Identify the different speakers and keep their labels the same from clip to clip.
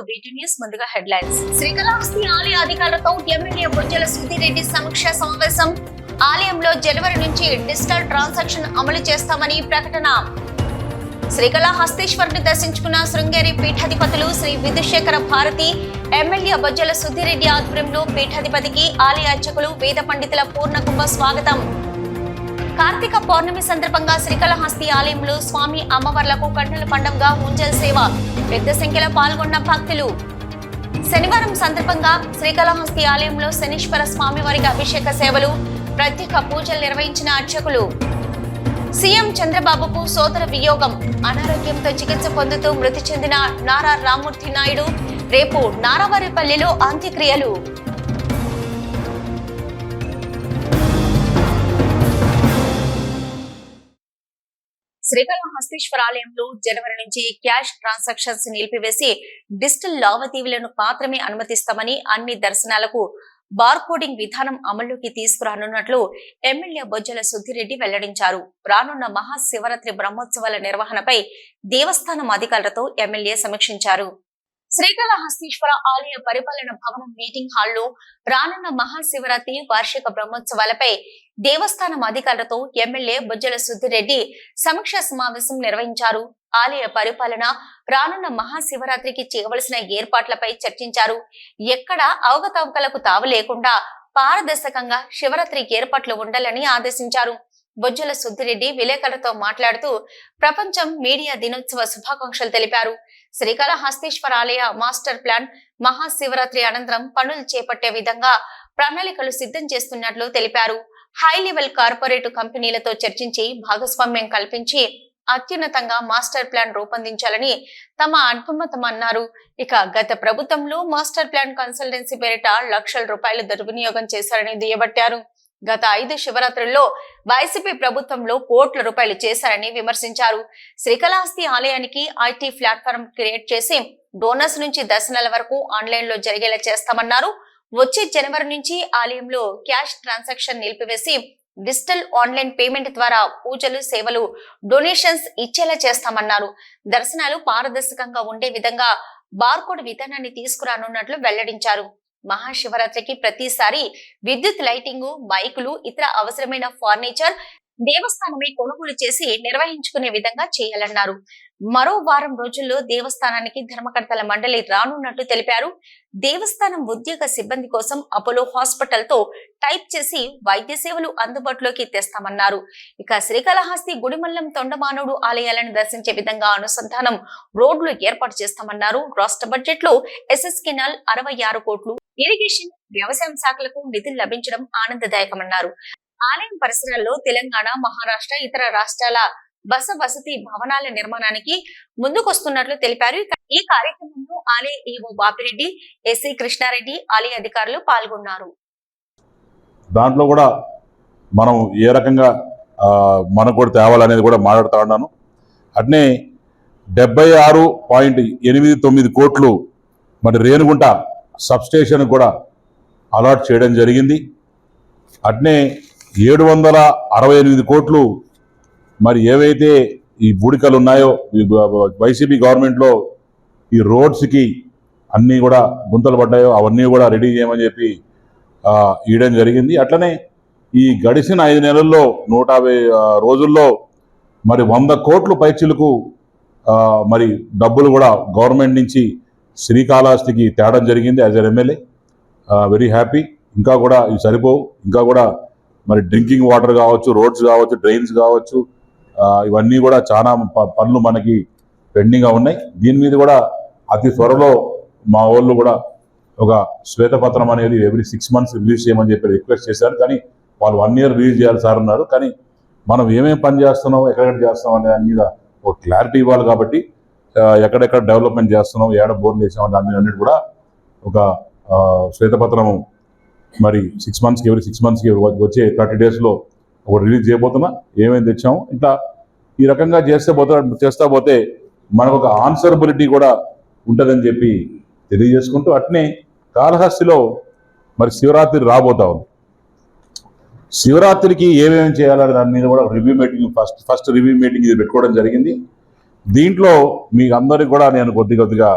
Speaker 1: వీటి న్యూస్ ముందుగా హెడ్లైన్స్. శ్రీకాళహస్తి ఆలయ అధికారులతో ఎమ్మెల్యే బొజ్జల సుధీరెడ్డి సమీక్ష సమావేశం. ఆలయంలో జనవరి నుంచి డిజిటల్ ట్రాన్సాక్షన్ అమలు చేస్తామని ప్రకటన. శ్రీకాళహస్తీశ్వరుని దర్శించుకున్న శృంగేరి పీఠాధిపతులు శ్రీ విధుశేఖర భారతి. ఎమ్మెల్యే బొజ్జల సుధీరెడ్డి ఆధ్వర్యంలో పీఠాధిపతికి ఆలయ అర్చకులు వేద పండితుల పూర్ణకుంభ స్వాగతం. కార్తీక పౌర్ణమి సందర్భంగా శ్రీకాళహస్తి ఆలయంలో స్వామి అమ్మవార్లకు కన్నుల పండుగగా ఉంజల్ సేవ. పెద్ద సంఖ్యలో పాల్గొన్న భక్తులు. శనివారం సందర్భంగా శ్రీకాళహస్తి ఆలయంలో శనీశ్వర స్వామి వారికి అభిషేక సేవలు, ప్రత్యేక పూజలు నిర్వహించిన అర్చకులు. సీఎం చంద్రబాబుకు సోదర వియోగం. అనారోగ్యంతో చికిత్స పొందుతూ మృతి చెందిన నారా రామ్మూర్తి నాయుడు. రేపు నారావారిపల్లిలో అంత్యక్రియలు. శ్రీకాళహస్తీశ్వర ఆలయంలో జనవరి నుంచి క్యాష్ ట్రాన్సాక్షన్స్ నిలిపివేసి డిజిటల్ లావాదేవీలను మాత్రమే అనుమతిస్తామని, అన్ని దర్శనాలకు బార్కోడింగ్ విధానం అమల్లోకి తీసుకురానున్నట్లు ఎమ్మెల్యే బొజ్జల సుధీరెడ్డి వెల్లడించారు. రానున్న మహాశివరాత్రి బ్రహ్మోత్సవాల నిర్వహణపై దేవస్థానం అధికారులతో ఎమ్మెల్యే సమీక్షించారు. శ్రీకాళహస్తీశ్వర ఆలయ పరిపాలన భవనం మీటింగ్ హాల్లో రానున్న మహాశివరాత్రి వార్షిక బ్రహ్మోత్సవాలపై దేవస్థానం అధికారులతో ఎమ్మెల్యే బొజ్జల సుధీరెడ్డి సమీక్షా సమావేశం నిర్వహించారు. ఆలయ పరిపాలన, రానున్న మహాశివరాత్రికి చేయవలసిన ఏర్పాట్లపై చర్చించారు. ఎక్కడ అవకతవకలకు తావు లేకుండా పారదర్శకంగా శివరాత్రి ఏర్పాట్లు ఉండాలని ఆదేశించారు. బొజ్జల సుధీరెడ్డి విలేకరులతో మాట్లాడుతూ ప్రపంచం మీడియా దినోత్సవ శుభాకాంక్షలు తెలిపారు. శ్రీకాళహస్తీశ్వర ఆలయ మాస్టర్ ప్లాన్ మహాశివరాత్రి అనంతరం పనులు చేపట్టే విధంగా ప్రణాళికలు సిద్ధం చేస్తున్నట్లు తెలిపారు. హై లెవెల్ కార్పొరేట్ కంపెనీలతో చర్చించి భాగస్వామ్యం కల్పించి అత్యున్నతంగా మాస్టర్ ప్లాన్ రూపొందించాలని తమ అనుమతమన్నారు. ఇక గత ప్రభుత్వంలో మాస్టర్ ప్లాన్ కన్సల్టెన్సీ పేరిట లక్షల రూపాయలు దుర్వినియోగం చేశారని దుయ్యబట్టారు. గత 5 శివరాత్రుల్లో వైసీపీ ప్రభుత్వంలో కోట్ల రూపాయలు చేశారని విమర్శించారు. శ్రీకాళహస్తి ఆలయానికి ఐటీ ప్లాట్ఫామ్ క్రియేట్ చేసి డోనర్స్ నుంచి దర్శనాల వరకు ఆన్లైన్ లో జరిగేలా చేస్తామన్నారు. వచ్చే జనవరి నుంచి ఆలయంలో క్యాష్ ట్రాన్సాక్షన్ నిలిపివేసి డిజిటల్ ఆన్లైన్ పేమెంట్ ద్వారా పూజలు, సేవలు, డొనేషన్స్ ఇచ్చేలా చేస్తామన్నారు. దర్శనాలు పారదర్శకంగా ఉండే విధంగా బార్కోడ్ విధానాన్ని తీసుకురానున్నట్లు వెల్లడించారు. మహాశివరాత్రికి ప్రతిసారి విద్యుత్ లైటింగ్, మైకులు, ఇతర అవసరమైన ఫర్నిచర్ దేవస్థానమే కొనుగోలు చేసి నిర్వహించుకునే విధంగా చేయాలన్నారు. మరో వారం రోజుల్లో దేవస్థానానికి ధర్మకర్తల మండలి రానున్నట్టు తెలిపారు. దేవస్థానం ఉద్యోగ సిబ్బంది కోసం అపోలో హాస్పిటల్ తో టైప్ చేసి వైద్య సేవలు అందుబాటులోకి తెస్తామన్నారు. ఇక శ్రీకాళహస్తి, గుడిమల్లం, తొండమానుడు ఆలయాలను దర్శించే విధంగా అనుసంధానం రోడ్లు ఏర్పాటు చేస్తామన్నారు. రాష్ట్ర బడ్జెట్ లో ఎస్ఎస్ కెనాల్ 66 కోట్లు, ఇరిగేషన్, వ్యవసాయం శాఖలకు నిధులు లభించడం ఆనందదాయకమన్నారు. ఆలయం పరిసరాల్లో తెలంగాణ, మహారాష్ట్ర, ఇతర రాష్ట్రాల బస వసతి భవనాల నిర్మాణానికి ముందుకొస్తున్నట్లు తెలిపారు. ఈ కార్యక్రమంలో ఆలయ ఈవో బాపిరెడ్డి, ఎస్సీ కృష్ణారెడ్డి, ఆలయ అధికారులు పాల్గొన్నారు.
Speaker 2: దాంట్లో కూడా మనం ఏ రకంగా మనకు కూడా తేవాలనేది కూడా మాట్లాడుతూ ఉన్నాను. అట్నే 76.89 కోట్లు మరి రేణుగుంట సబ్స్టేషన్ కూడా అలాట్ చేయడం జరిగింది. అట్నే 768 కోట్లు మరి ఏవైతే ఈ బూడికలు ఉన్నాయో వైసీపీ గవర్నమెంట్లో ఈ రోడ్స్కి అన్నీ కూడా గుంతలు పడ్డాయో అవన్నీ కూడా రెడీ చేయమని చెప్పి ఇవ్వడం జరిగింది. అట్లనే ఈ గడిచిన 5 నెలల్లో 150 రోజుల్లో మరి 100 కోట్లు పైచిలకు మరి డబ్బులు కూడా గవర్నమెంట్ నుంచి శ్రీకాళహస్తికి తేడం జరిగింది. యాజ్ ఎన్ ఎమ్మెల్యే వెరీ హ్యాపీ. ఇంకా కూడా ఇవి సరిపోవు. ఇంకా కూడా మరి డ్రింకింగ్ వాటర్ కావచ్చు, రోడ్స్ కావచ్చు, డ్రైన్స్ కావచ్చు, ఇవన్నీ కూడా చాలా పనులు మనకి పెండింగ్గా ఉన్నాయి. దీని మీద కూడా అతి త్వరలో మా వాళ్ళు కూడా ఒక శ్వేతపత్రం అనేది ఎవ్రీ 6 months రిలీజ్ చేయమని చెప్పి రిక్వెస్ట్ చేశారు. కానీ వాళ్ళు 1 year రిలీజ్ చేయాలి సార్ అన్నారు. కానీ మనం ఏమేమి పని చేస్తున్నాం, ఎక్కడెక్కడ చేస్తున్నాం అనే దాని మీద ఒక క్లారిటీ ఇవ్వాలి. కాబట్టి ఎక్కడెక్కడ డెవలప్మెంట్ చేస్తున్నాం, ఏడ బోర్లు వేసాం దాని మీద అన్నిటి కూడా ఒక శ్వేతపత్రము మరి 6 months ఎవ్రీ 6 months వచ్చే 30 daysలో ఒక రిలీజ్ చేయబోతున్నా. ఏమేమి తెచ్చాము ఇట్లా ఈ రకంగా చేస్తా పోతే మనకు ఒక ఆన్సరబిలిటీ కూడా ఉంటుందని చెప్పి తెలియజేసుకుంటూ, అట్నే కాళహస్తిలో మరి శివరాత్రి రాబోతా ఉంది. శివరాత్రికి ఏమేమి చేయాలనే దాని మీద కూడా review meeting first review meeting ఇది పెట్టుకోవడం జరిగింది. దీంట్లో మీకు అందరికి కూడా నేను కొద్దిగా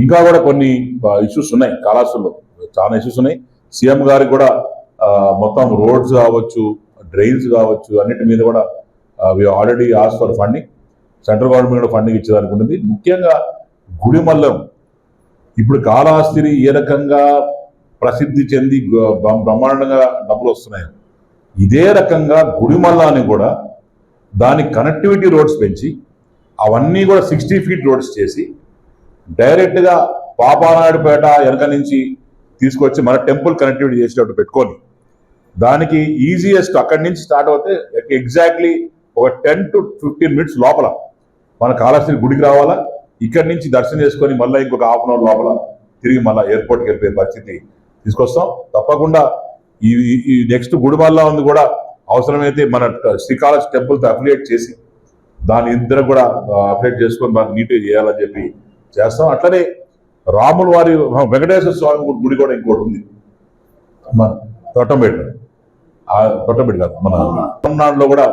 Speaker 2: ఇంకా కూడా కొన్ని ఇష్యూస్ ఉన్నాయి, కాళహస్తిలో చాలా ఇష్యూస్ ఉన్నాయి. సీఎం గారికి కూడా మొత్తం రోడ్స్ కావచ్చు, డ్రైన్స్ కావచ్చు, అన్నిటి మీద కూడా already as per funding. Central government కూడా ఫండింగ్ ఇచ్చేదానికి ఉంటుంది. ముఖ్యంగా గుడిమల్లం ఇప్పుడు కాళహస్తిని ఏ రకంగా ప్రసిద్ధి చెంది బ్రహ్మాండంగా డబ్బులు వస్తున్నాయి, ఇదే రకంగా గుడిమల్లాన్ని కూడా దాని కనెక్టివిటీ రోడ్స్ పెంచి అవన్నీ కూడా 60 ఫీట్ రోడ్స్ చేసి డైరెక్ట్గా పాపానాయుడుపేట వెనక నుంచి తీసుకొచ్చి మన టెంపుల్ కనెక్టివిటీ చేసేటట్టు పెట్టుకొని దానికి ఈజియెస్ట్ అక్కడి నుంచి స్టార్ట్ అవుతే ఎగ్జాక్ట్లీ ఒక 10 to 15 మినిట్స్ లోపల మన కాళహస్తి గుడికి రావాలా, ఇక్కడి నుంచి దర్శనం చేసుకొని మళ్ళీ ఇంకొక హాఫ్ అన్ అవర్ లోపల తిరిగి మళ్ళీ ఎయిర్పోర్ట్కి వెళ్ళిపోయే పరిస్థితి తీసుకొస్తాం. తప్పకుండా ఈ నెక్స్ట్ గుడిమల్లా ఉంది కూడా అవసరమైతే మన శ్రీకాళహస్తి టెంపుల్తో అఫిలియేట్ చేసి దాని ఇద్దరు కూడా అఫిలియేట్ చేసుకొని మనం నీట్గా చేయాలని చెప్పి చేస్తాం. అట్లనే రాముల వారి వెంకటేశ్వర స్వామి గుడి కూడా ఇంకోటి ఉంది మన తొట్టంపేట కాదు, మన తమిళనాడులో కూడా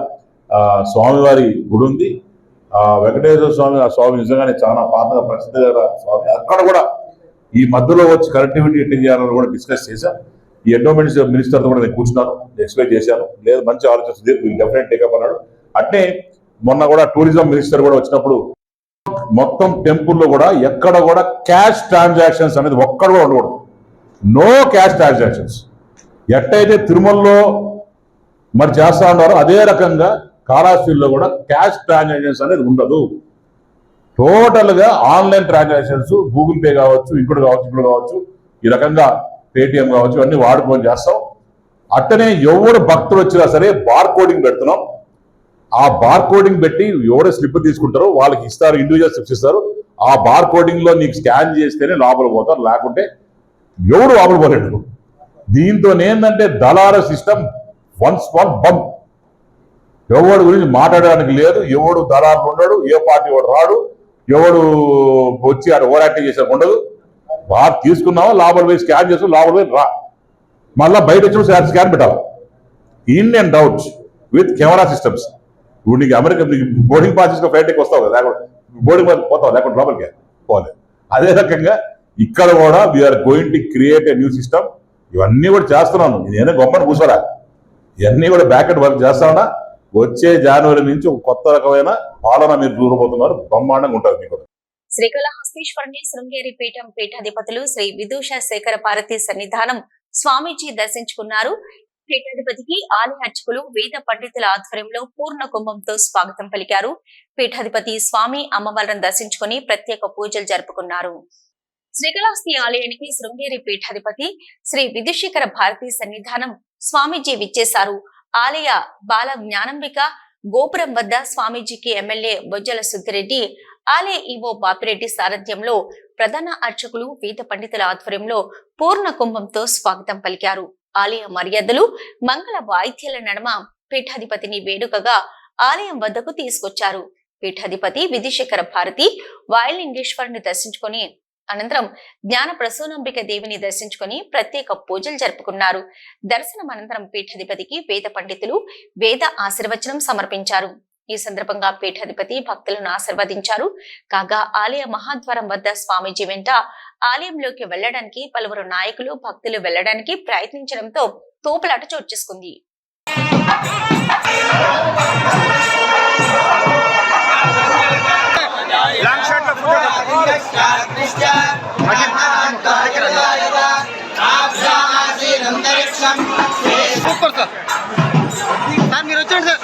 Speaker 2: స్వామివారి గుడి ఉంది. వెంకటేశ్వర స్వామి ఆ స్వామి నిజంగానే చాలా పాతగా ప్రసిద్ధి గల స్వామి. అక్కడ కూడా ఈ మధ్యలో వచ్చి కనెక్టివిటీ ఎట్లా చేయాలని కూడా డిస్కస్ చేశాం. ఈ ఎండోమెంట్స్ మినిస్టర్తో కూడా నేను కూర్చున్నాను, ఎక్స్ప్లెయిన్ చేశాను. లేదు మంచి ఆలోచన డెఫినెట్ టేకప్ అన్నాడు. అట్నే మొన్న కూడా టూరిజం మినిస్టర్ కూడా వచ్చినప్పుడు మొత్తం టెంపుల్లో కూడా ఎక్కడ కూడా క్యాష్ ట్రాన్సాక్షన్స్ అనేది ఒక్కడ కూడా ఉండకూడదు. No cash transactions. ఎట్టయితే తిరుమలలో మరి చేస్తా ఉన్నారో అదే రకంగా కాళహస్తిలో కూడా క్యాష్ ట్రాన్సాక్షన్స్ అనేది ఉండదు. టోటల్గా ఆన్లైన్ ట్రాన్సాక్షన్స్, గూగుల్ పే కావచ్చు, ఇంకోటి కావచ్చు, ఈ రకంగా పేటిఎం కావచ్చు, అన్ని వాడుకొని చేస్తాం. అట్టనే ఎవరు భక్తులు వచ్చినా సరే బార్ కోడింగ్ పెడుతున్నాం. ఆ బార్ కోడింగ్ పెట్టి ఎవరు స్లిప్ తీసుకుంటారో వాళ్ళకి ఇస్తారు, ఇండివిజువల్ స్లిప్స్ ఇస్తారు. ఆ బార్ కోడింగ్ లో నీకు స్కాన్ చేస్తేనే లోపల పోతారు, లేకుంటే ఎవడు లోపల పోలేడు. దీంతో ఏంటంటే దళార సిస్టమ్ వన్స్ వన్ బంప్. ఎవడు గురించి మాట్లాడడానికి లేదు, ఎవడు దళారులు ఉండడు, ఏ పార్టీ వాడు రాడు, ఎవడు వచ్చి ఆడ ఓవర్ యాక్టింగ్ చేసే ఉండదు. బాగా తీసుకున్నావా లోపల పోయి స్కాన్ చేసు, లోపల పోయి రా, మళ్ళీ బయట వచ్చి స్కాన్ పెట్టాలి. In and out with camera systems. ఇప్పుడు నీకు అమెరికా బోర్డింగ్ పాస్ చేసుకుని ఫ్లైట్కి వస్తావు కదా, లేకుండా బోర్డింగ్ పాస్ పోతావు, లేకుండా లోపలికి పోలేదు. అదే రకంగా ఇక్కడ కూడా we are going to create a new system. ఇవన్నీ కూడా చేస్తున్నాను, నేనే గొప్పని కూర్చోరా, ఇవన్నీ కూడా బ్యాకెట్ వర్క్ చేస్తానా. వచ్చే జనవరి నుంచి ఒక కొత్త రకమైన పాలన మీరు దూరపోతున్నారు, బ్రహ్మాండంగా ఉంటుంది మీకు.
Speaker 1: శ్రీకాళహస్తీశ్వరుని శృంగేరి పీఠం పీఠాధిపతులు శ్రీ విదూష శేఖర భారతి సన్నిధానం స్వామీజీ దర్శించుకున్నారు. పీఠాధిపతికి ఆలయ అర్చకులు, వేద పండితుల ఆధ్వర్యంలో పూర్ణ కుంభంతో స్వాగతం పలికారు. పీఠాధిపతి స్వామి అమ్మవారిని దర్శించుకుని ప్రత్యేక పూజలు జరుపుకున్నారు. శ్రీకాళహస్తి ఆలయానికి శృంగేరి పీఠాధిపతి శ్రీ విధుశేఖర భారతి సన్నిధానం స్వామీజీ విచ్చేశారు. ఆలయ బాల జ్ఞానంబిక గోపురం వద్ద స్వామీజీకి ఎమ్మెల్యే బొజ్జల సుద్దిరెడ్డి, ఆలయ ఈవో బాపిరెడ్డి సారథ్యంలో ప్రధాన అర్చకులు, వేద పండితుల ఆధ్వర్యంలో పూర్ణ కుంభంతో స్వాగతం పలికారు. ఆలయ మర్యాదలు, మంగళ వాయిద్యాల నడుమ పీఠాధిపతిని వేడుకగా ఆలయం వద్దకు తీసుకొచ్చారు. పీఠాధిపతి విధుశేఖర భారతి వాయులింగేశ్వరుని దర్శించుకొని అనంతరం జ్ఞాన ప్రసూనంబిక దేవిని దర్శించుకొని ప్రత్యేక పూజలు జరుపుకున్నారు. దర్శనం అనంతరం పీఠాధిపతికి వేద పండితులు వేద ఆశీర్వచనం సమర్పించారు. ఈ సందర్భంగా పీఠాధిపతి భక్తులను ఆశీర్వదించారు. కాగా ఆలయ మహాద్వారం వద్ద స్వామీజీ వెంట ఆలయంలోకి వెళ్లడానికి పలువురు నాయకులు, భక్తులు వెళ్లడానికి ప్రయత్నించడంతో తోపులాట చోటు చేసుకుంది.
Speaker 3: మీరు వచ్చాడు సార్.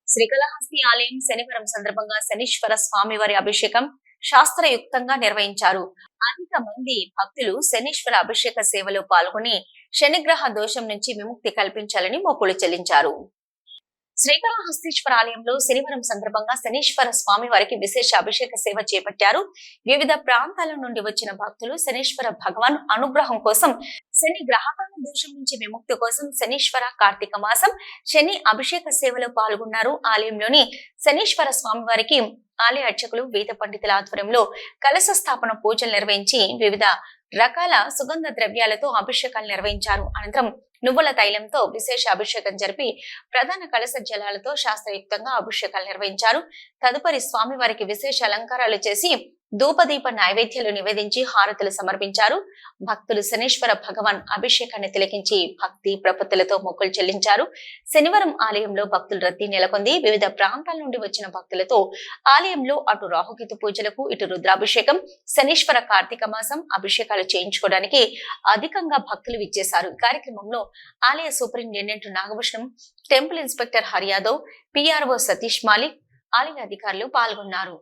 Speaker 1: శ్రీకాళహస్తి ఆలయం శనివారం సందర్భంగా శనీశ్వర స్వామి వారి అభిషేకం శాస్త్రయుక్తంగా నిర్వహించారు. అధిక మంది భక్తులు శనీశ్వర అభిషేక సేవలో పాల్గొని శనిగ్రహ దోషం నుంచి విముక్తి కల్పించాలని మొక్కులు చెల్లించారు. శ్రీకాళహస్తీశ్వర ఆలయంలో శనివారం సందర్భంగా శనీశ్వర స్వామి వారికి విశేష అభిషేక సేవ చేపట్టారు. వివిధ ప్రాంతాల నుండి వచ్చిన భక్తులు శనీశ్వర భగవాన్ అనుగ్రహం కోసం, శని గ్రహకాల దోషం నుంచి విముక్తి కోసం శనీశ్వర కార్తీక మాసం శని అభిషేక సేవలో పాల్గొన్నారు. ఆలయంలోని శనీశ్వర స్వామి వారికి ఆలయ అర్చకులు, వేద పండితుల ఆధ్వర్యంలో కలశ స్థాపన పూజలు నిర్వహించి వివిధ రకాల సుగంధ ద్రవ్యాలతో అభిషేకాలు నిర్వహించారు. అనంతరం నువ్వుల తైలంతో విశేష అభిషేకం జరిపి ప్రధాన కలశ జలాలతో శాస్త్రయుక్తంగా అభిషేకాలు నిర్వహించారు. తదుపరి స్వామి వారికి విశేష అలంకారాలు చేసి ధూపదీప నైవేద్యాలు నివేదించి హారతులు సమర్పించారు. భక్తులు శనీశ్వర భగవాన్ అభిషేకాన్ని తిలకించి భక్తి ప్రపత్తులతో మొక్కులు చెల్లించారు. శనివారం ఆలయంలో భక్తుల రద్దీ నెలకొంది. వివిధ ప్రాంతాల నుండి వచ్చిన భక్తులతో ఆలయంలో అటు రాహుకేతు పూజలకు, ఇటు రుద్రాభిషేకం, శనీశ్వర కార్తీక మాసం అభిషేకాలు చేయించుకోవడానికి అధికంగా భక్తులు విచ్చేశారు. కార్యక్రమంలో ఆలయ superintendent Nagabhushanam, temple inspector Hari Yadav, PRO Satish Malik, ఆలయ అధికారులు పాల్గొన్నారు.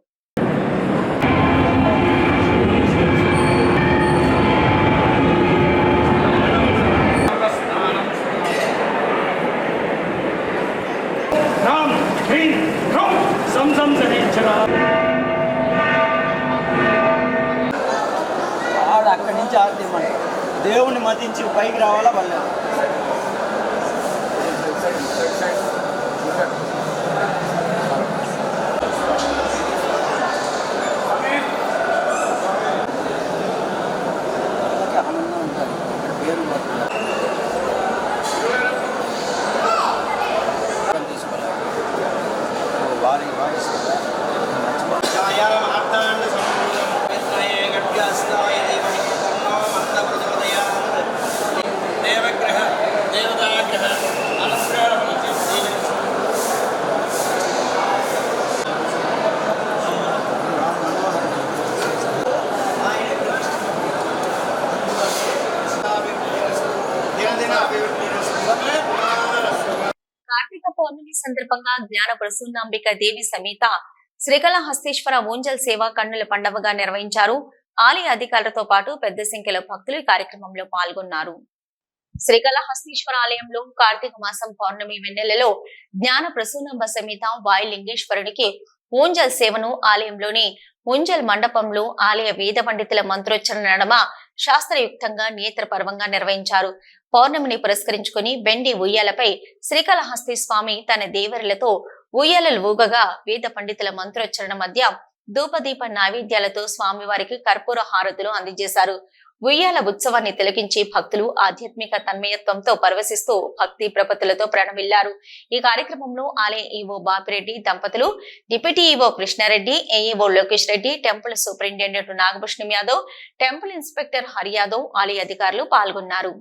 Speaker 3: అక్కడి నుంచి ఆర్తిమంట దేవుణ్ణి మతించి పైకి రావాలా వాళ్ళ ఆనందంగా ఉంటారు. పేరు తీసుకోవాలి వారి వాయిస్
Speaker 1: కార్తీక పౌర్ణమి సందర్భంగా జ్ఞాన ప్రసూనాంబిక దేవి సమేత శ్రీకాళహస్తీశ్వర ఊంజల్ సేవ కన్నుల పండవగా నిర్వహించారు. ఆలయ అధికారులతో పాటు పెద్ద సంఖ్యలో భక్తులు ఈ కార్యక్రమంలో పాల్గొన్నారు. శ్రీకాళహస్తీశ్వర ఆలయంలో కార్తీక మాసం పౌర్ణమి వెన్నెలలో జ్ఞాన ప్రసూనాంబ సమేత వాయులింగేశ్వరుడికి ఊంజల్ సేవను ఆలయంలోని ఊంజల్ మండపంలో ఆలయ వేద పండితుల మంత్రోచ్చరణ నడమ శాస్త్రయుక్తంగా నేత్రపర్వంగా నిర్వహించారు. పౌర్ణమిని పురస్కరించుకుని వెండి ఉయ్యాలపై శ్రీకాళహస్తి స్వామి తన దేవరులతో ఉయ్యాలలు ఊగగా వేద పండితుల మంత్రోచ్చరణ మధ్య ధూపదీప నైవేద్యాలతో స్వామివారికి కర్పూర హారతులు అందజేశారు. ఉయ్యాల ఉత్సవాన్ని తిలకించి భక్తులు ఆధ్యాత్మిక తన్మయత్వంతో పరవశిస్తూ భక్తి ప్రపత్తులతో ప్రణమిల్లారు. ఈ కార్యక్రమంలో ఆలయ ఈవో బాపిరెడ్డి దంపతులు, deputy EO Krishnareddy, AEO Lokesh Reddy, temple superintendent Nagabhushanam Yadav, temple inspector Hari Yadav, ఆలయ అధికారులు పాల్గొన్నారు.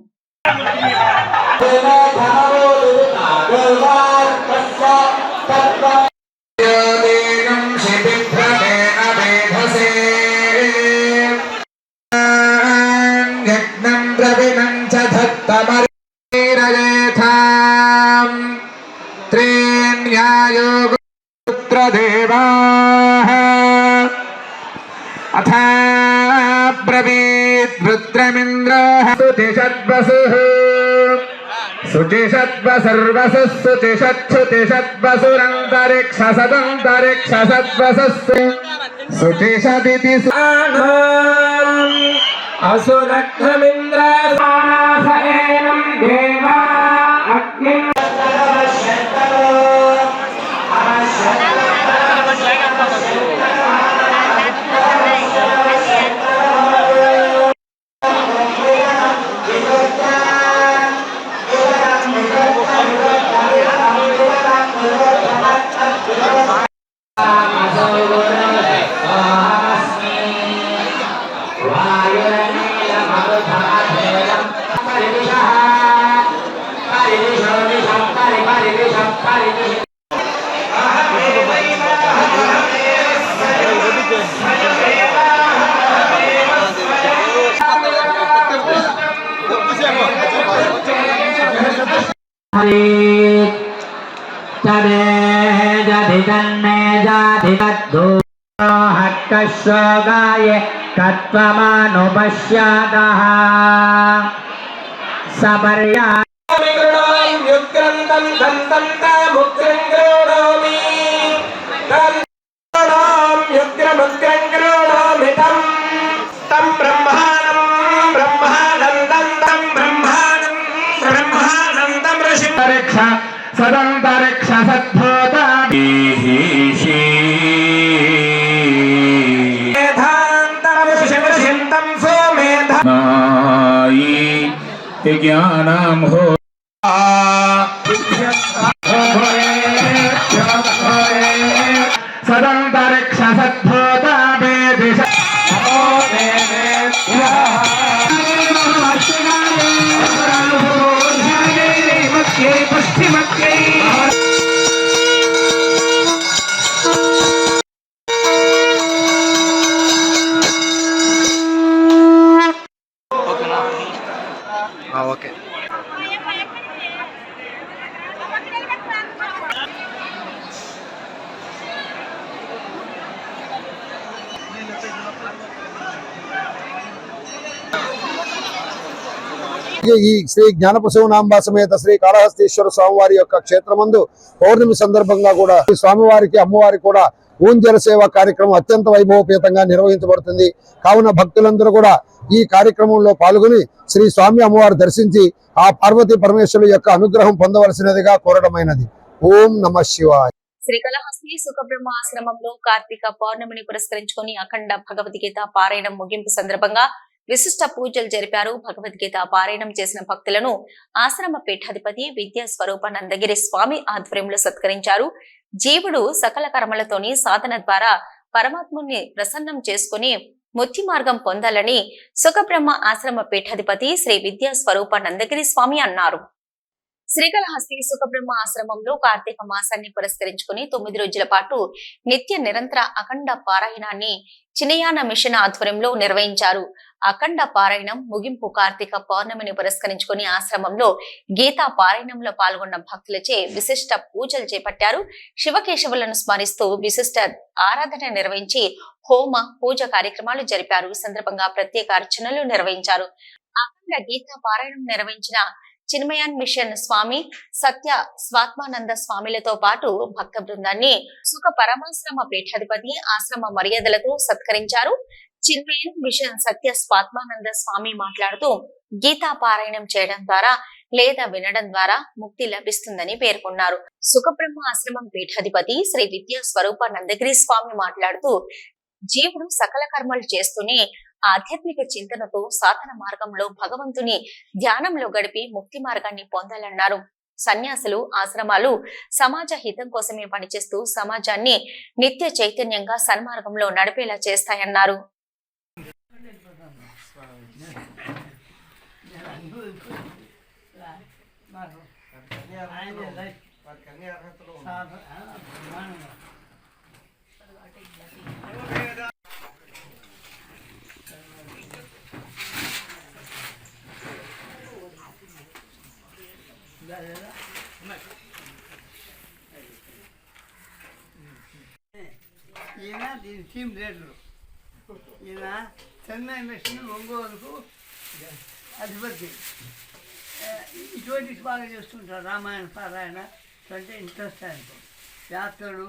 Speaker 4: హక్కశోగాయ కత్వమానుపశ్యాదః సపర్యా సదంతరిక్ష సద్భూత ज्ञानम हो सदंतरिक्ष सद्भूता वेदिश ఓకే
Speaker 5: ఈ శ్రీ జ్ఞానప్రసూనాంబ సమేత శ్రీ కాళహస్తీశ్వర స్వామివారి యొక్క క్షేత్రమందు పౌర్ణమి సందర్భంగా కూడా ఈ స్వామివారికి అమ్మవారికి కూడా ఊంజల సేవ కార్యక్రమం అత్యంత వైభవపేతంగా నిర్వహించబడుతుంది. కావున భక్తులందరూ కూడా ఈ కార్యక్రమంలో పాల్గొని శ్రీ స్వామి అమ్మవారు దర్శించి ఆ పార్వతీ పరమేశ్వరుల యొక్క అనుగ్రహం పొందవలసినదిగా కోరడమైనది. ఓం నమః శివాయ.
Speaker 1: శ్రీకాళహస్తి సుఖబ్రహ్మ ఆశ్రమంలో కార్తీక పౌర్ణమిని పురస్కరించుకొని అఖండ భగవద్గీత పారాయణం ముగింపు సందర్భంగా విశిష్ట పూజలు జరిపారు. భగవద్గీత పారాయణం చేసిన భక్తులను ఆశ్రమ పీఠాధిపతి విద్యా స్వరూప నందగిరి స్వామి ఆధ్వర్యంలో సత్కరించారు. జీవుడు సకల కర్మలతోని సాధన ద్వారా పరమాత్ముని ప్రసన్నం చేసుకుని ముక్తి మార్గం పొందాలని సుఖబ్రహ్మ ఆశ్రమ పీఠాధిపతి శ్రీ విద్యా స్వరూప నందగిరి స్వామి అన్నారు. శ్రీకాళహస్తి సుఖబ్రహ్మ ఆశ్రమంలో కార్తీక మాసాన్ని పురస్కరించుకుని 9 రోజుల పాటు నిత్య నిరంతర అఖండ పారాయణాన్ని చినయాన మిషన్ ఆధ్వర్యంలో నిర్వహించారు. అఖండ పారాయణం ముగింపు కార్తీక పౌర్ణమిని పురస్కరించుకుని ఆశ్రమంలో గీతా పారాయణంలో పాల్గొన్న భక్తులచే విశిష్ట పూజలు చేపట్టారు. శివకేశవులను స్మరిస్తూ విశిష్ట ఆరాధన నిర్వహించి హోమ పూజ కార్యక్రమాలు జరిపారు. ఈ సందర్భంగా ప్రత్యేక అర్చనలు నిర్వహించారు. అఖండ గీతా పారాయణం నిర్వహించిన చిన్మయాన్ మిషన్ స్వామి, సత్య స్వాత్మానంద స్వామిలతో పాటు భక్త బృందాన్ని సుఖ పరమాశ్రమ పీఠాధిపతి ఆశ్రమ మర్యాదలతో సత్కరించారు. చిన్మయన్ మిషన్ సత్య స్వాత్మానంద స్వామి మాట్లాడుతూ గీతా పారాయణం చేయడం ద్వారా లేదా వినడం ద్వారా ముక్తి లభిస్తుందని పేర్కొన్నారు. సుఖబ్రహ్మ ఆశ్రమం పీఠాధిపతి శ్రీ విద్యా స్వరూప నందగిరి స్వామి మాట్లాడుతూ జీవుడు సకల కర్మలు చేస్తూనే ఆధ్యాత్మిక చింతనతో సాధన మార్గంలో భగవంతుని ధ్యానంలో గడిపి ముక్తి మార్గాన్ని పొందాలన్నారు. సన్యాసులు, ఆశ్రమాలు సమాజ హితం కోసమే పనిచేస్తూ సమాజాన్ని నిత్య చైతన్యంగా సన్మార్గంలో నడిపేలా చేస్తాయన్నారు.
Speaker 3: ఈయన దీని టీమ్ లీడరు. ఈయన చెన్నై మిషన్ ఒంగోలుకు అధిపతి. ఇటువంటి బాగా చేస్తుంటారు. రామాయణ పారాయణ అంటే ఇంట్రెస్ట్ ఆయనకు. యాత్రలు,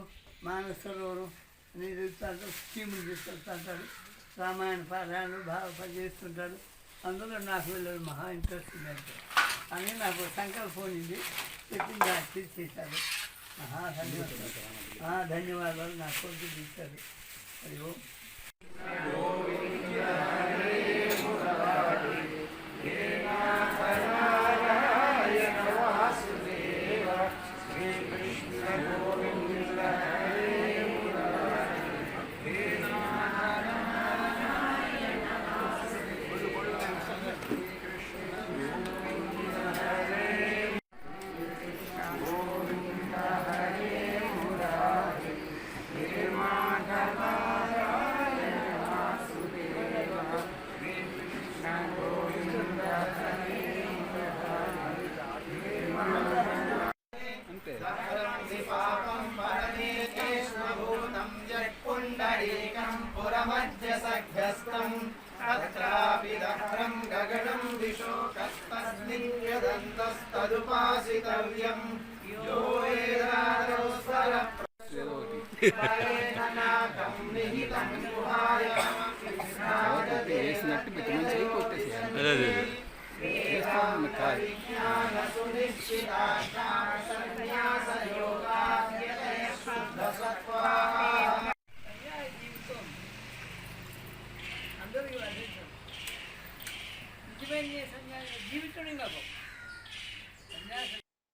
Speaker 3: మానసరోవరు అని తిరుగుతాడు, స్కీములు తీసుకెళ్తుంటాడు. రామాయణ పారాయణలు బాగా చేస్తుంటాడు. అందులో నాకు వీళ్ళు మహా ఇంట్రెస్ట్ ఉందంటే అని నాకు సంకల్పం ఉంది. చెప్పింది నాకు తీర్చేశాడు. ధన్యవాదాలు. నా కొడుకు తీశాడు. అది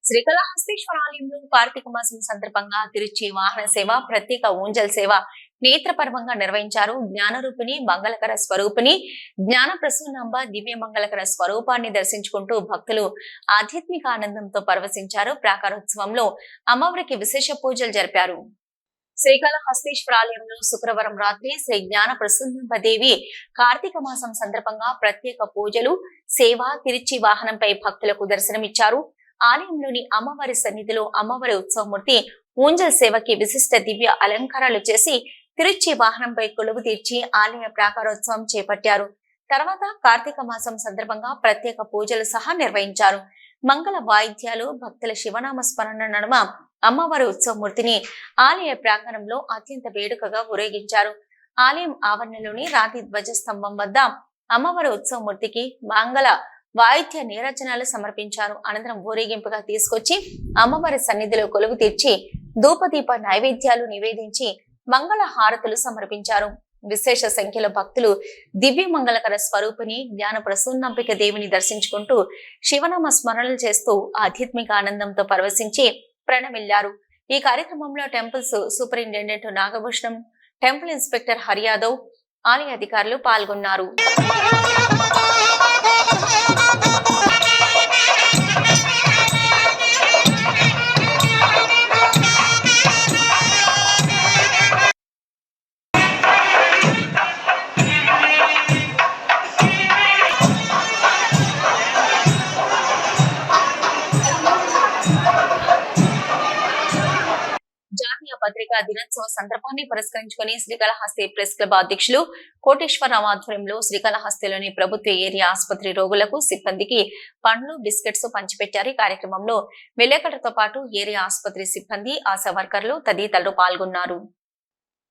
Speaker 1: శ్రీకాళహస్తీశ్వర ఆలయంలో కార్తీక మాసం సందర్భంగా తిరుచి వాహన సేవ, ప్రత్యేక ఊంజల్ సేవ నేత్రపర్వంగా నిర్వహించారు. జ్ఞానరూపిణి, మంగళకర స్వరూపిణి, జ్ఞాన ప్రసూనాంబ దివ్య మంగళకర స్వరూపాన్ని దర్శించుకుంటూ భక్తులు ఆధ్యాత్మిక ఆనందంతో పరవశించారు. ప్రాకారోత్సవంలో అమ్మవారికి విశేష పూజలు జరిపారు. శ్రీకాళహస్తీశ్వర ఆలయంలో శుక్రవారం రాత్రి శ్రీ జ్ఞాన ప్రసూనాంబదేవి కార్తీక మాసం సందర్భంగా ప్రత్యేక పూజలు, సేవ, తిరుచి వాహనంపై భక్తులకు దర్శనమిచ్చారు. ఆలయంలోని అమ్మవారి సన్నిధిలో అమ్మవారి ఉత్సవమూర్తి ఊంజల్ సేవకి విశిష్ట దివ్య అలంకారాలు చేసి తిరుచి వాహనంపై కొలువు తీర్చి ఆలయ ప్రాకారోత్సవం చేపట్టారు. తర్వాత కార్తీక మాసం సందర్భంగా ప్రత్యేక పూజలు సహా నిర్వహించారు. మంగళ వాయిద్యాలు, భక్తుల శివనామ స్మరణ నడుమ అమ్మవారి ఉత్సవమూర్తిని ఆలయ ప్రాంగణంలో అత్యంత వేడుకగా ఊరేగించారు. ఆలయం ఆవరణలోని రాతి ధ్వజస్తంభం వద్ద అమ్మవారి ఉత్సవమూర్తికి మంగళ వాయిద్య నీరాజనాలు సమర్పించారు. అనంతరం ఊరేగింపుగా తీసుకొచ్చి అమ్మవారి సన్నిధిలో కొలువు తీర్చి ధూపదీప నైవేద్యాలు నివేదించి మంగళ హారతులు సమర్పించారు. విశేష సంఖ్యలో భక్తులు దివ్య మంగళకర స్వరూపిణి జ్ఞాన ప్రసూనాంబిక దేవిని దర్శించుకుంటూ శివనామ స్మరణలు చేస్తూ ఆధ్యాత్మిక ఆనందంతో పరవశించి ప్రణమిల్లారు. ఈ కార్యక్రమంలో temples superintendent Nagabhushanam, temple inspector Hari Yadav, ఆలయ అధికారులు పాల్గొన్నారు. జాతీయ పత్రికా దినోత్సవ సందర్భాన్ని పురస్కరించుకుని శ్రీకాళహస్తి ప్రెస్ క్లబ్ అధ్యక్షులు కోటేశ్వరరావు ఆధ్వర్యంలో శ్రీకాళహస్తిలోని ప్రభుత్వ ఏరియా ఆసుపత్రి రోగులకు, సిబ్బందికి పండ్లు, బిస్కెట్స్ పంచిపెట్టారు. ఈ కార్యక్రమంలో విలేకరులతో పాటు ఏరియా ఆసుపత్రి సిబ్బంది, ఆశా వర్కర్లు తదితరులు పాల్గొన్నారు.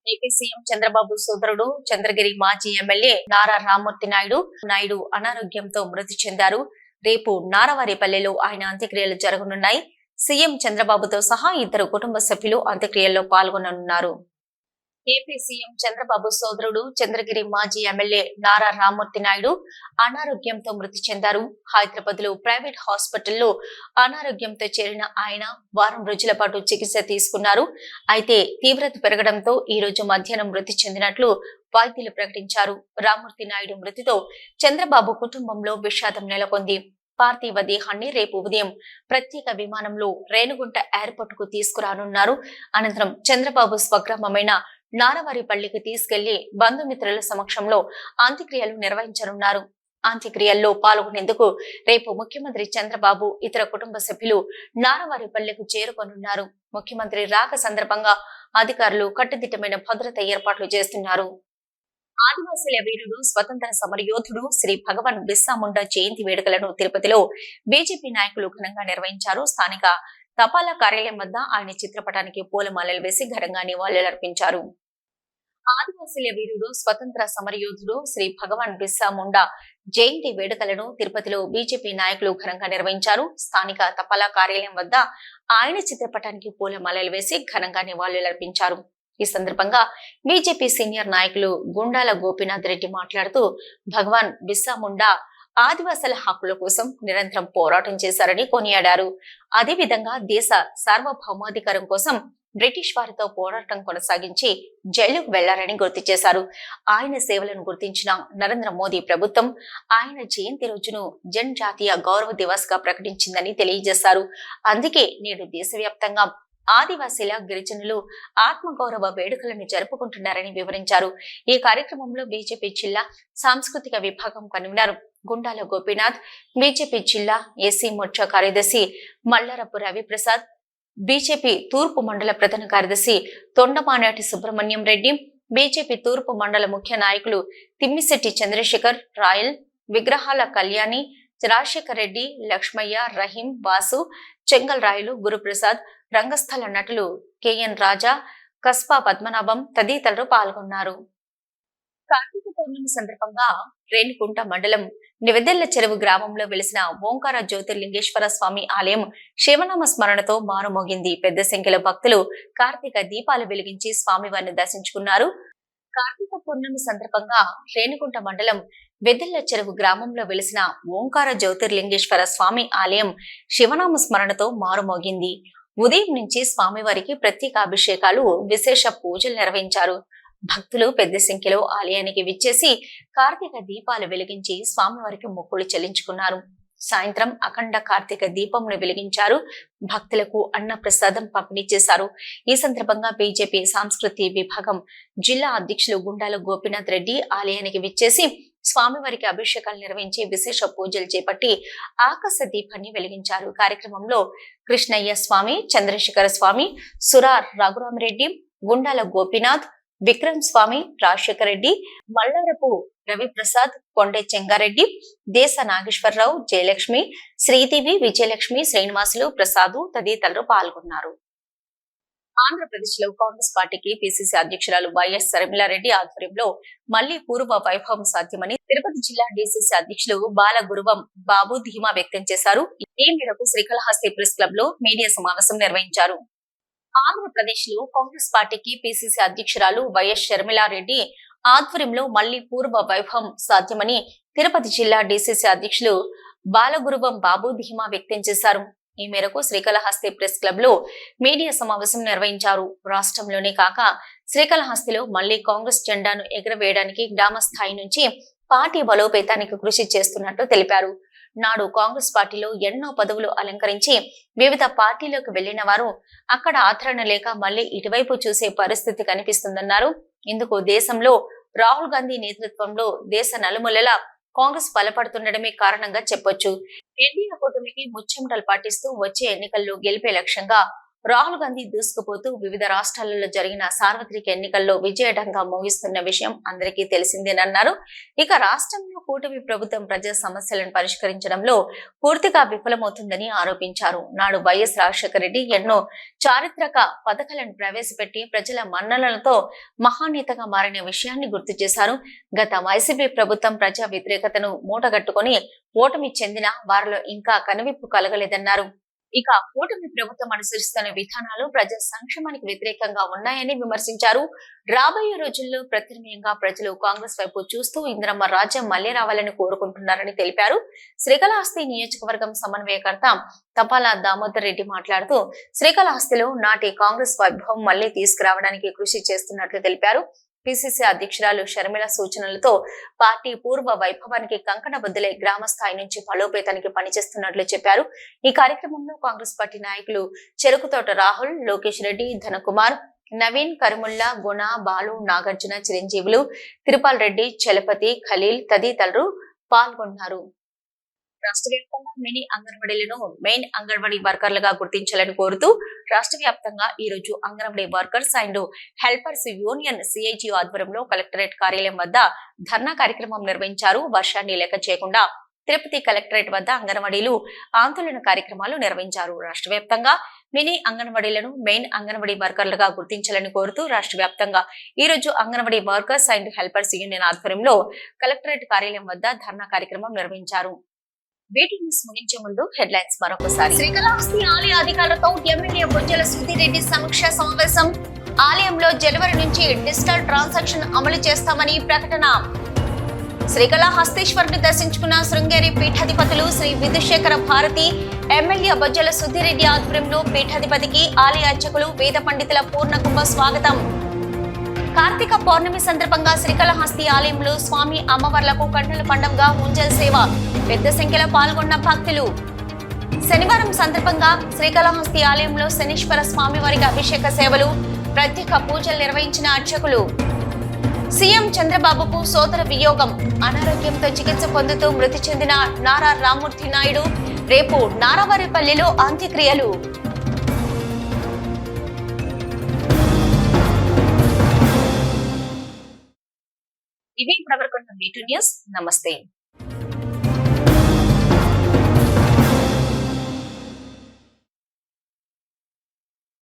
Speaker 1: ఏపీ సీఎం చంద్రబాబు సోదరుడు చంద్రగిరి మాజీ ఎమ్మెల్యే నారా రామ్మూర్తి నాయుడు అనారోగ్యంతో మృతి చెందారు. రేపు నారవారిపల్లెలో ఆయన అంత్యక్రియలు జరగనున్నాయి. సీఎం చంద్రబాబుతో సహా ఇద్దరు కుటుంబ సభ్యులు అంత్యక్రియల్లో పాల్గొననున్నారు. ఏపీ సీఎం చంద్రబాబు సోదరుడు చంద్రగిరి మాజీ ఎమ్మెల్యే నారా రామ్మూర్తి నాయుడు అనారోగ్యంతో మృతి చెందారు. హైదరాబాద్ లో ప్రైవేట్ హాస్పిటల్లో అనారోగ్యంతో చేరిన ఆయన వారం రోజుల పాటు చికిత్స తీసుకున్నారు. అయితే తీవ్రత పెరగడంతో ఈ రోజు మధ్యాహ్నం మృతి చెందినట్లు వైద్యులు ప్రకటించారు. రామ్మూర్తి నాయుడు మృతితో చంద్రబాబు కుటుంబంలో విషాదం నెలకొంది. పార్థివ దేహాన్ని రేపు ఉదయం ప్రత్యేక విమానంలో రేణుగుంట ఎయిర్పోర్ట్ కు తీసుకురానున్నారు. అనంతరం చంద్రబాబు స్వగ్రామమైన నారవారిపల్లికి తీసుకెళ్లి బంధుమిత్రుల సమక్షంలో అంత్యక్రియలు నిర్వహించనున్నారు. అంత్యక్రియల్లో పాల్గొనేందుకు రేపు ముఖ్యమంత్రి చంద్రబాబు ఇతర కుటుంబ సభ్యులు నారవారిపల్లికి చేరుకోనున్నారు. ముఖ్యమంత్రి రాక సందర్భంగా అధికారులు కట్టుదిట్టమైన భద్రత ఏర్పాట్లు చేస్తున్నారు. ఆదివాసీల వీరుడు స్వతంత్ర సమరయోధుడు శ్రీ భగవాన్ బిర్సా ముండా జయంతి వేడుకలను తిరుపతిలో బీజేపీ నాయకులు ఘనంగా నిర్వహించారు. స్థానిక తపాలా కార్యాలయం వద్ద ఆయన చిత్రపటానికి పూలమాలలు వేసి ఘనంగా నివాళులర్పించారు. ఆదివాసీల వీరుడు స్వతంత్ర సమరయోధుడు శ్రీ భగవాన్ బిర్సా ముండా జయంతి వేడుకలను తిరుపతిలో బీజేపీ నాయకులు ఘనంగా నిర్వహించారు. స్థానిక తపాలా కార్యాలయం వద్ద ఆయన చిత్రపటానికి పూలమాలలు వేసి ఘనంగా నివాళులర్పించారు. ఈ సందర్భంగా బీజేపీ సీనియర్ నాయకులు గుండాల గోపీనాథ్ రెడ్డి మాట్లాడుతూ భగవాన్ బిర్సా ముండా ఆదివాసుల హక్కుల కోసం నిరంతరం పోరాటం చేశారని కొనియాడారు. అదేవిధంగా దేశ సార్వభౌమాధికారం కోసం బ్రిటిష్ వారితో పోరాటం కొనసాగించి జైలుకు వెళ్లారని గుర్తు చేశారు. ఆయన సేవలను గుర్తించిన నరేంద్ర మోదీ ప్రభుత్వం ఆయన జయంతి రోజును జనజాతీయ గౌరవ దివస్ గా ప్రకటించిందని తెలియజేశారు. అందుకే నేడు దేశవ్యాప్తంగా ఆదివాసీల గిరిజనులు ఆత్మగౌరవ వేడుకలను జరుపుకుంటున్నారని వివరించారు. ఈ కార్యక్రమంలో బీజేపీ జిల్లా సాంస్కృతిక విభాగం కన్వీనర్ గుండాల గోపీనాథ్, బీజేపీ జిల్లా ఎస్సీ మోర్చా కార్యదర్శి మల్లారపు రవిప్రసాద్, బీజేపీ తూర్పు మండల ప్రధాన కార్యదర్శి తొండమానాటి సుబ్రహ్మణ్యం రెడ్డి, బీజేపీ తూర్పు మండల ముఖ్య నాయకులు తిమ్మిశెట్టి చంద్రశేఖర్, రాయల్, విగ్రహాల కళ్యాణి, రాజశేఖర్ రెడ్డి, లక్ష్మయ్య, రహీం, వాసు, చెంగల్ రాయలు, గురుప్రసాద్, రంగస్థల నటులు కెఎన్ రాజా, కస్బా పద్మనాభం తదితరులు పాల్గొన్నారు. కార్తీక పౌర్ణమి సందర్భంగా రేణిగుంట మండలం నివెదెల్ల చెరువు గ్రామంలో వెలిసిన ఓంకార జ్యోతిర్లింగేశ్వర స్వామి ఆలయం శివనామ స్మరణతో మారుమోగింది. పెద్ద సంఖ్యలో భక్తులు కార్తీక దీపాలు వెలిగించి స్వామివారిని దర్శించుకున్నారు. కార్తీక పౌర్ణమి సందర్భంగా రేణిగుంట మండలం వెదెల్ల చెరువు గ్రామంలో వెలిసిన ఓంకార జ్యోతిర్లింగేశ్వర స్వామి ఆలయం శివనామ స్మరణతో మారుమోగింది. ఉదయం నుంచి స్వామివారికి ప్రత్యేక అభిషేకాలు, విశేష పూజలు నిర్వహించారు. భక్తులు పెద్ద సంఖ్యలో ఆలయానికి విచ్చేసి కార్తీక దీపాలు వెలిగించి స్వామివారికి మొక్కులు చెల్లించుకున్నారు. సాయంత్రం అఖండ కార్తీక దీపంను వెలిగించారు. భక్తులకు అన్న ప్రసాదం పంపిణీ చేశారు. ఈ సందర్భంగా బీజేపీ సాంస్కృతిక విభాగం జిల్లా అధ్యక్షులు గుండాల గోపీనాథ్ రెడ్డి ఆలయానికి విచ్చేసి స్వామివారికి అభిషేకాలు నిర్వహించి విశేష పూజలు చేపట్టి ఆకాశ దీపాన్ని వెలిగించారు. కార్యక్రమంలో కృష్ణయ్య స్వామి, చంద్రశేఖర స్వామి, సురా రఘురామరెడ్డి, గుండాల గోపీనాథ్, విక్రమ్ స్వామి, రాజశేఖర రెడ్డి, మల్లారపు రవిప్రసాద్, కొండే చెంగారెడ్డి, దేశ నాగేశ్వరరావు, జయలక్ష్మి, శ్రీదేవి, విజయలక్ష్మి, శ్రీనివాసులు, ప్రసాదు తదితరులు పాల్గొన్నారు. ఆంధ్రప్రదేశ్ లో కాంగ్రెస్ పార్టీకి పిసిసి అధ్యక్షురాలు వైఎస్ షర్మిలారెడ్డి ఆధ్వర్యంలో మళ్లీ పూర్వ వైభవం సాధ్యమని తిరుపతి జిల్లా డిసిసి అధ్యక్షులు బాలగురువం బాబు ధీమా వ్యక్తం చేశారు. ఈ మేరకు శ్రీకాళహస్తి ప్రెస్ క్లబ్ లో మీడియా సమావేశం నిర్వహించారు. ఆంధ్రప్రదేశ్ లో కాంగ్రెస్ పార్టీకి పిసిసి అధ్యక్షురాలు వైఎస్ షర్మిలారెడ్డి ఆధ్వర్యంలో మళ్లీ పూర్వ వైభవం సాధ్యమని తిరుపతి జిల్లా డిసిసి అధ్యక్షులు బాలగురువం బాబు ధీమా వ్యక్తం చేశారు. ఈ మేరకు శ్రీకాళహస్తి ప్రెస్ క్లబ్ లో మీడియా సమావేశం నిర్వహించారు. రాష్ట్రంలోనే కాక శ్రీకాళహస్తిలో మళ్లీ కాంగ్రెస్ జెండాను ఎగురవేయడానికి గ్రామ స్థాయి నుంచి పార్టీ బలోపేతానికి కృషి చేస్తున్నట్టు తెలిపారు. నాడు కాంగ్రెస్ పార్టీలో ఎన్నో పదవులు అలంకరించి వివిధ పార్టీలకు వెళ్లిన వారు అక్కడ ఆదరణ లేక మళ్లీ ఇటువైపు చూసే పరిస్థితి కనిపిస్తుందన్నారు. ఇందుకు దేశంలో రాహుల్ గాంధీ నేతృత్వంలో దేశ నలుమూలలా కాంగ్రెస్ బలపడుతుండడమే కారణంగా చెప్పొచ్చు. ఎన్డీఏ కూటమికి ముచ్చెమటలు పాటిస్తూ వచ్చే ఎన్నికల్లో గెలిపే లక్ష్యంగా రాహుల్ గాంధీ దూసుకుపోతూ వివిధ రాష్ట్రాలలో జరిగిన సార్వత్రిక ఎన్నికల్లో విజయఢంగా మోగిస్తున్న విషయం అందరికీ తెలిసిందేనన్నారు. ఇక రాష్ట్రంలో కూటమి ప్రభుత్వం ప్రజా సమస్యలను పరిష్కరించడంలో పూర్తిగా విఫలమవుతుందని ఆరోపించారు. నాడు వైఎస్ రాజశేఖర రెడ్డి ఎన్నో చారిత్రక పథకాలను ప్రవేశపెట్టి ప్రజల మన్ననలతో మహానేతగా మారిన విషయాన్ని గుర్తు చేశారు. గత వైసీపీ ప్రభుత్వం ప్రజా వ్యతిరేకతను మూటగట్టుకుని ఓటమి చెందిన వారిలో ఇంకా కనువిప్పు కలగలేదన్నారు. ఇక కూటమి ప్రభుత్వం అనుసరిస్తున్న విధానాలు ప్రజా సంక్షేమానికి వ్యతిరేకంగా ఉన్నాయని విమర్శించారు. రాబోయే రోజుల్లో ప్రత్యామ్నాయంగా ప్రజలు కాంగ్రెస్ వైపు చూస్తూ ఇందిరమ్మ రాజ్యం మళ్లీ రావాలని కోరుకుంటున్నారని తెలిపారు. శ్రీకాళహస్తి నియోజకవర్గం సమన్వయకర్త తపాలా దామోదర్ రెడ్డి మాట్లాడుతూ శ్రీకాళహస్తిలో నాటి కాంగ్రెస్ వైభవం మళ్లీ తీసుకురావడానికి కృషి చేస్తున్నట్లు తెలిపారు. పిసిసి అధ్యక్షురాలు షర్మిల సూచనలతో పార్టీ పూర్వ వైభవానికి కంకణబద్దులై గ్రామ స్థాయి నుంచి బలోపేతానికి పనిచేస్తున్నట్లు చెప్పారు. ఈ కార్యక్రమంలో కాంగ్రెస్ పార్టీ నాయకులు చెరుకుతోట రాహుల్, లోకేష్ రెడ్డి, ధనకుమార్, నవీన్, కరుముల్లా, గుణ, బాలు, నాగార్జున, చిరంజీవులు, తిరుపాల్ రెడ్డి, చలపతి, ఖలీల్ తదితరులు పాల్గొన్నారు. రాష్ట్ర వ్యాప్తంగా మినీ అంగన్వాడీలను మెయిన్ అంగన్వాడీ వర్కర్లుగా గుర్తించాలని కోరుతూ రాష్ట్ర వ్యాప్తంగా ఈ రోజు anganwadi workers and helpers union CIT ఆధ్వర్యంలో కలెక్టరేట్ కార్యాలయం వద్ద ధర్నా కార్యక్రమం నిర్వహించారు. వర్షాన్ని లెక్క చేయకుండా తిరుపతి కలెక్టరేట్ వద్ద అంగన్వాడీలు ఆందోళన కార్యక్రమాలు నిర్వహించారు. రాష్ట్ర వ్యాప్తంగా మినీ అంగన్వాడీలను మెయిన్ అంగన్వాడీ వర్కర్లుగా గుర్తించాలని కోరుతూ రాష్ట్ర వ్యాప్తంగా ఈ రోజు anganwadi workers and helpers union ఆధ్వర్యంలో కలెక్టరేట్ కార్యాలయం వద్ద ధర్నా కార్యక్రమం నిర్వహించారు. వీటి న్యూస్ ముగించే ముందు హెడ్లైన్స్ మరొకసారి. శ్రీకాళహస్తి ఆలయ అధికారులతో ఎమ్మెల్యే బొజ్జల సుధీరెడ్డి సమీక్ష సమావేశం. ఆలయంలో జనవరి నుంచి డిజిటల్ ట్రాన్సాక్షన్ అమలు చేస్తామని ప్రకటన. శ్రీకాళహస్తీశ్వరుని దర్శించుకున్న శృంగేరి పీఠాధిపతులు శ్రీ విధుశేఖర భారతి. ఎమ్మెల్యే బొజ్జల సుధీరెడ్డి ఆధ్వర్యంలో పీఠాధిపతికి ఆలయ అర్చకులు, వేద పండితుల పూర్ణకుంభ స్వాగతం. కార్తీక పౌర్ణమి సందర్భంగా శ్రీకాళహస్తి ఆలయంలో స్వామి అమ్మవార్లకు కన్నుల పండుగగా ఊంజల్ సేవ. పెద్ద సంఖ్యలో పాల్గొన్న భక్తులు. శనివారం సందర్భంగా శ్రీకాళహస్తి ఆలయంలో శనీశ్వర స్వామి వారికి అభిషేక సేవలు, ప్రత్యేక పూజలు నిర్వహించిన అర్చకులు. సీఎం చంద్రబాబుకు సోదర వియోగం. అనారోగ్యంతో చికిత్స పొందుతూ మృతి చెందిన నారా రామ్మూర్తి నాయుడు. రేపు నారావారిపల్లిలో అంత్యక్రియలు. ఇవి ఇప్పటివరకు వీటి న్యూస్. నమస్తే.